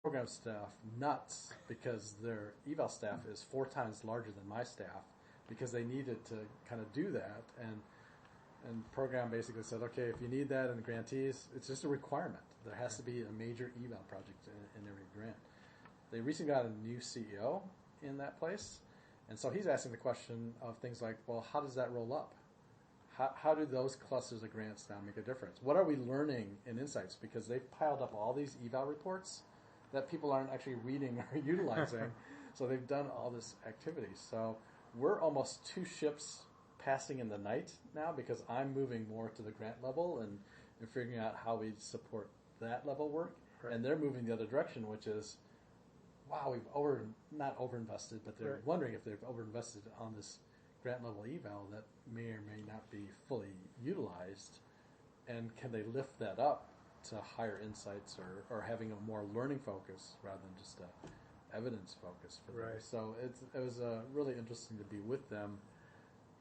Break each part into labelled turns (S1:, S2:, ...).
S1: program staff nuts because their eval staff is 4 times larger than my staff because they needed to kind of do that. And program basically said, okay, if you need that in the grantees, it's just a requirement. There has to be a major eval project in every grant. They recently got a new CEO in that place, and so he's asking the question of things like, well, how does that roll up? How do those clusters of grants now make a difference? What are we learning in Insights? Because they've piled up all these eval reports that people aren't actually reading or utilizing. So they've done all this activity. So we're almost 2 ships passing in the night now because I'm moving more to the grant level and figuring out how we support that level work. Right. And they're moving the other direction, which is, wow, we've not overinvested, but they're wondering if they've overinvested on this grant level eval that may or may not be fully utilized, and can they lift that up to higher insights or having a more learning focus rather than just a evidence focus for them. So it was really interesting to be with them.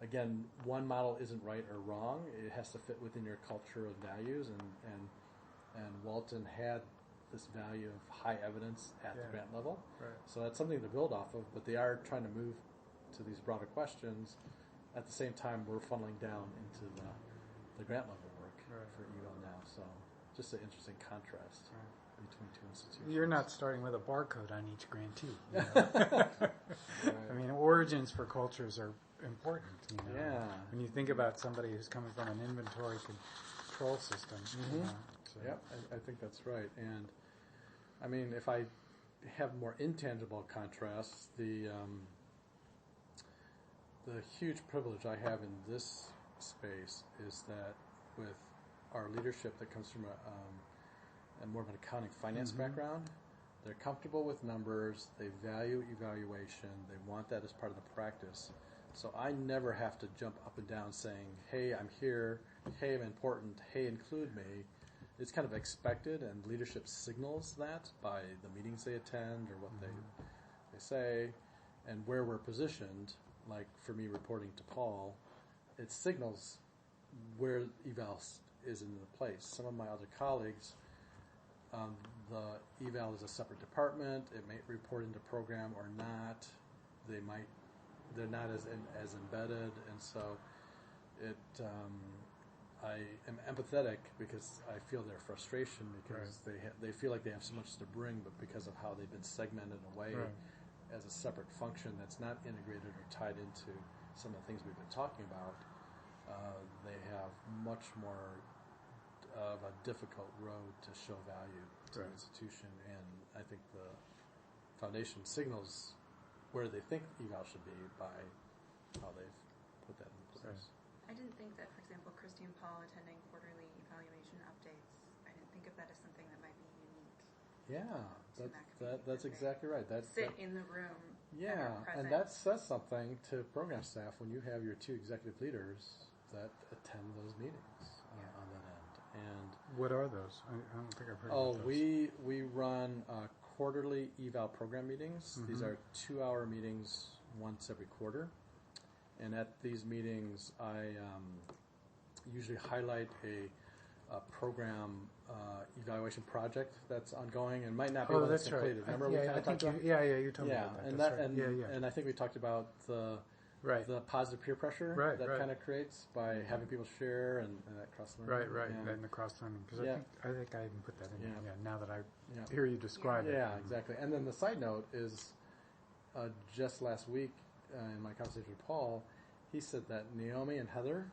S1: Again, one model isn't right or wrong. It has to fit within your culture and values, and Walton had this value of high evidence at the grant level. Right. So that's something to build off of, but they are trying to move to these broader questions. At the same time, we're funneling down into the grant level work for eval now. So just an interesting contrast between 2 institutions.
S2: You're not starting with a barcode on each grantee. You know? I mean, origins for cultures are important. You know? Yeah. When you think about somebody who's coming from an inventory control system. Mm-hmm. You know, so.
S1: Yep, I think that's right. And I mean, if I have more intangible contrasts, the huge privilege I have in this space is that with our leadership that comes from a more of an accounting finance background, they're comfortable with numbers, they value evaluation, they want that as part of the practice. So I never have to jump up and down saying, hey, I'm here, hey, I'm important, hey, include me. It's kind of expected, and leadership signals that by the meetings they attend or what they say, and where we're positioned. Like for me reporting to Paul, it signals where eval is in the place. Some of my other colleagues, the eval is a separate department. It may report into program or not. They're not as embedded, and so I am empathetic because I feel their frustration because they feel like they have so much to bring, but because of how they've been segmented away. As a separate function that's not integrated or tied into some of the things we've been talking about, they have much more of a difficult road to show value to the institution, and I think the foundation signals where they think eval should be by how they've put that in place.
S3: I didn't think that, for example, Christy and Paul attending quarterly evaluation updates, I didn't think of that as something that might be unique.
S1: Yeah, that's exactly right.
S3: Sit in the room.
S1: Yeah, and that says something to program staff when you have your 2 executive leaders that attend those meetings on that end. And
S2: what are those? I don't think I've heard of those.
S1: We run quarterly eval program meetings. These are 2-hour meetings once every quarter. And at these meetings, I usually highlight a program evaluation project that's ongoing and might not be one that's completed.
S2: Right.
S1: Remember
S2: you told me about that.
S1: And I think we talked about the positive peer pressure that kind of creates by having people share and that cross-learning.
S2: Right, and the cross-learning. Because I think I even put that in there. Now that I hear you describe it.
S1: Yeah, exactly. And then the side note is just last week in my conversation with Paul, he said that Naomi and Heather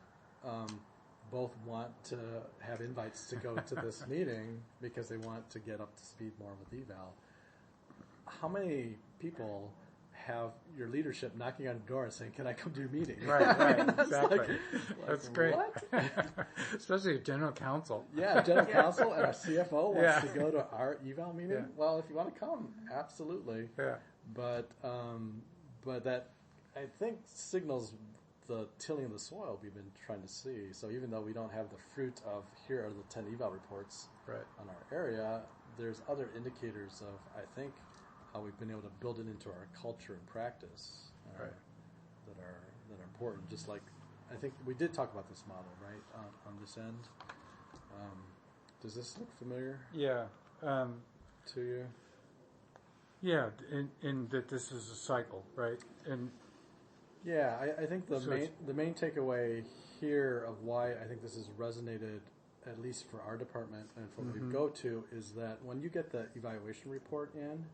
S1: both want to have invites to go to this meeting because they want to get up to speed more with eval. How many people have your leadership knocking on the door and saying, "Can I come to your meeting?"
S2: Right, exactly. That's great. Especially general counsel.
S1: Yeah, general counsel and our CFO wants to go to our eval meeting. Yeah. Well, if you want to come, absolutely. Yeah. But that, I think, signals the tilling of the soil we've been trying to see. So even though we don't have the fruit of here are the 10 eval reports on our area, there's other indicators of, I think, how we've been able to build it into our culture and practice that are important. Just like, I think we did talk about this model, right, on this end. Does this look familiar?
S2: Yeah.
S1: To you?
S2: Yeah, in that this is a cycle, right? And
S1: yeah, I think the main takeaway here of why I think this has resonated, at least for our department and for what we go to, is that when you get the evaluation report in,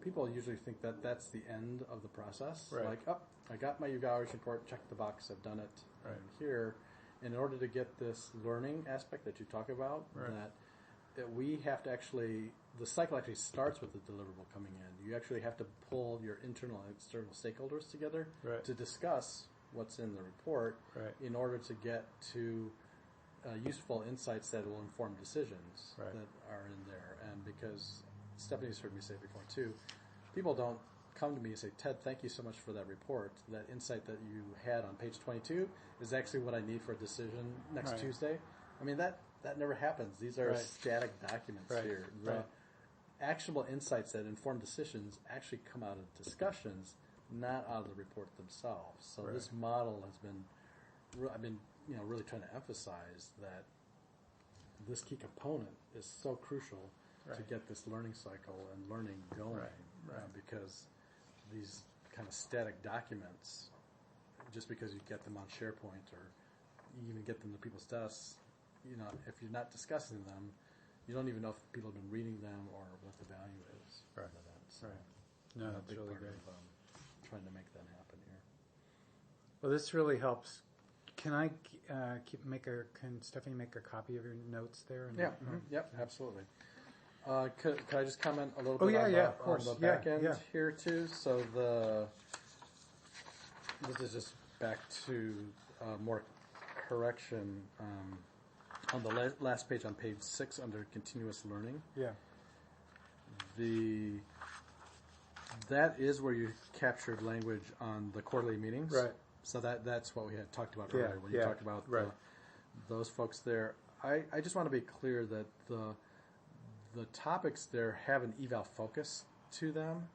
S1: people usually think that that's the end of the process.
S2: Right.
S1: Like, oh, I got my evaluation report, check the box, I've done it.
S2: Right.
S1: And here, in order to get this learning aspect that you talk about,
S2: right.
S1: that we have to actually, the cycle actually starts with the deliverable coming in. You actually have to pull your internal and external stakeholders together
S2: right.
S1: to discuss what's in the report
S2: right.
S1: in order to get to useful insights that will inform decisions
S2: right.
S1: that are in there. And because Stephanie's heard me say before too, people don't come to me and say, Ted, thank you so much for that report. That insight that you had on page 22 is actually what I need for a decision next
S2: right.
S1: Tuesday. I mean, that never happens. These are
S2: right.
S1: static documents
S2: right.
S1: here. The actionable insights that inform decisions actually come out of discussions, not out of the report themselves. So this model has been, I've been really trying to emphasize that this key component is so crucial to get this learning cycle and learning going, because these kind of static documents, just because you get them on SharePoint or you even get them to people's desks, if you're not discussing them, you don't even know if people have been reading them or what the value is.
S2: Right.
S1: Of that. So
S2: no, that's
S1: big
S2: really
S1: part
S2: great.
S1: Of, trying to make that happen here.
S2: Well, this really helps. Can I can Stephanie make a copy of your notes there?
S1: Yeah. Yep. Absolutely. Could I just comment a little bit
S2: of course.
S1: on the back end here too? So this is just back to more correction on the last page on page 6 under continuous learning.
S2: Yeah.
S1: That is where you captured language on the quarterly meetings.
S2: Right.
S1: So that's what we had talked about earlier when you talked about those folks there. I just want to be clear that the topics there have an eval focus to them.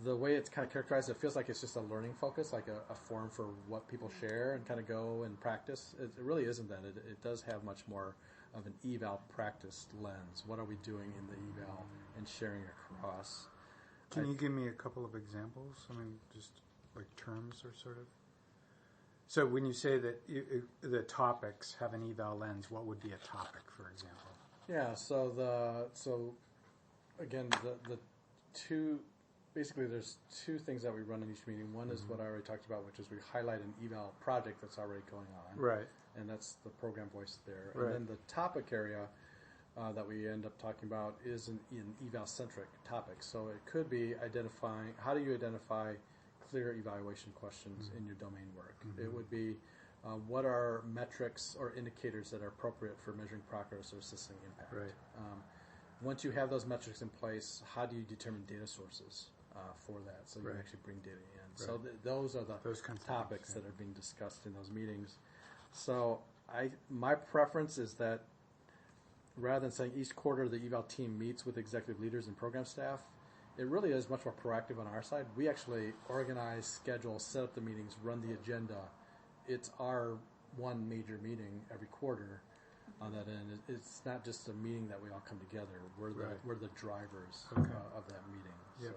S1: The way it's kind of characterized, it feels like it's just a learning focus, like a forum for what people share and kind of go and practice. It really isn't that. It does have much more of an eval practice lens. What are we doing in the eval and sharing across?
S2: Can you give me a couple of examples? I mean, just like terms or sort of? So when you say that the topics have an eval lens, what would be a topic, for example?
S1: Yeah, so again, the two, basically there's two things that we run in each meeting. One is what I already talked about, which is we highlight an eval project that's already going on. Right. And that's the program voice there. Right. And then the topic area that we end up talking about is an eval-centric topic. So it could be identifying, how do you identify clear evaluation questions in your domain work? It would be, what are metrics or indicators that are appropriate for measuring progress or assessing impact? Right. Once you have those metrics in place, how do you determine data sources for that? So you actually bring data in. Right. So those are those kinds of topics that are being discussed in those meetings. So my preference is that rather than saying each quarter the eval team meets with executive leaders and program staff, it really is much more proactive on our side. We actually organize, schedule, set up the meetings, run the agenda. It's our one major meeting every quarter on that end. It's not just a meeting that we all come together. We're the drivers of that meeting. Yep.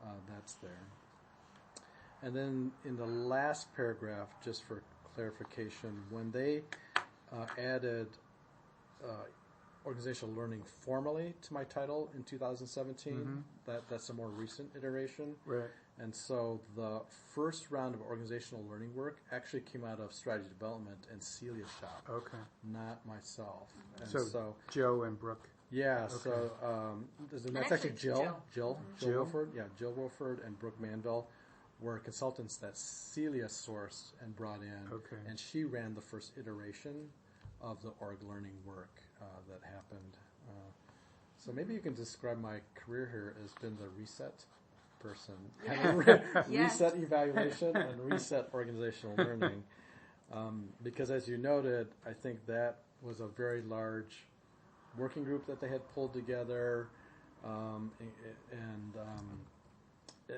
S1: So that's there. And then in the last paragraph, just for clarification, when they added organizational learning formally to my title in 2017, that's a more recent iteration. Right. And so the first round of organizational learning work actually came out of strategy development and Celia's shop. Okay. Not myself. And so
S2: Joe and Brooke.
S1: Yeah. Okay. So that's actually Jill Wilford. Yeah, Jill Wilford and Brooke Manville were consultants that Celia sourced and brought in. Okay. And she ran the first iteration of the org learning work that happened. So maybe you can describe my career here as been the reset person. Reset evaluation and reset organizational learning. Because as you noted, I think that was a very large working group that they had pulled together.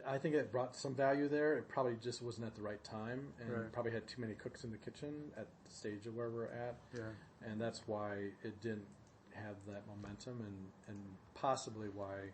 S1: I think it brought some value there. It probably just wasn't at the right time, and probably had too many cooks in the kitchen at the stage of where we're at. Yeah. And that's why it didn't have that momentum, and possibly why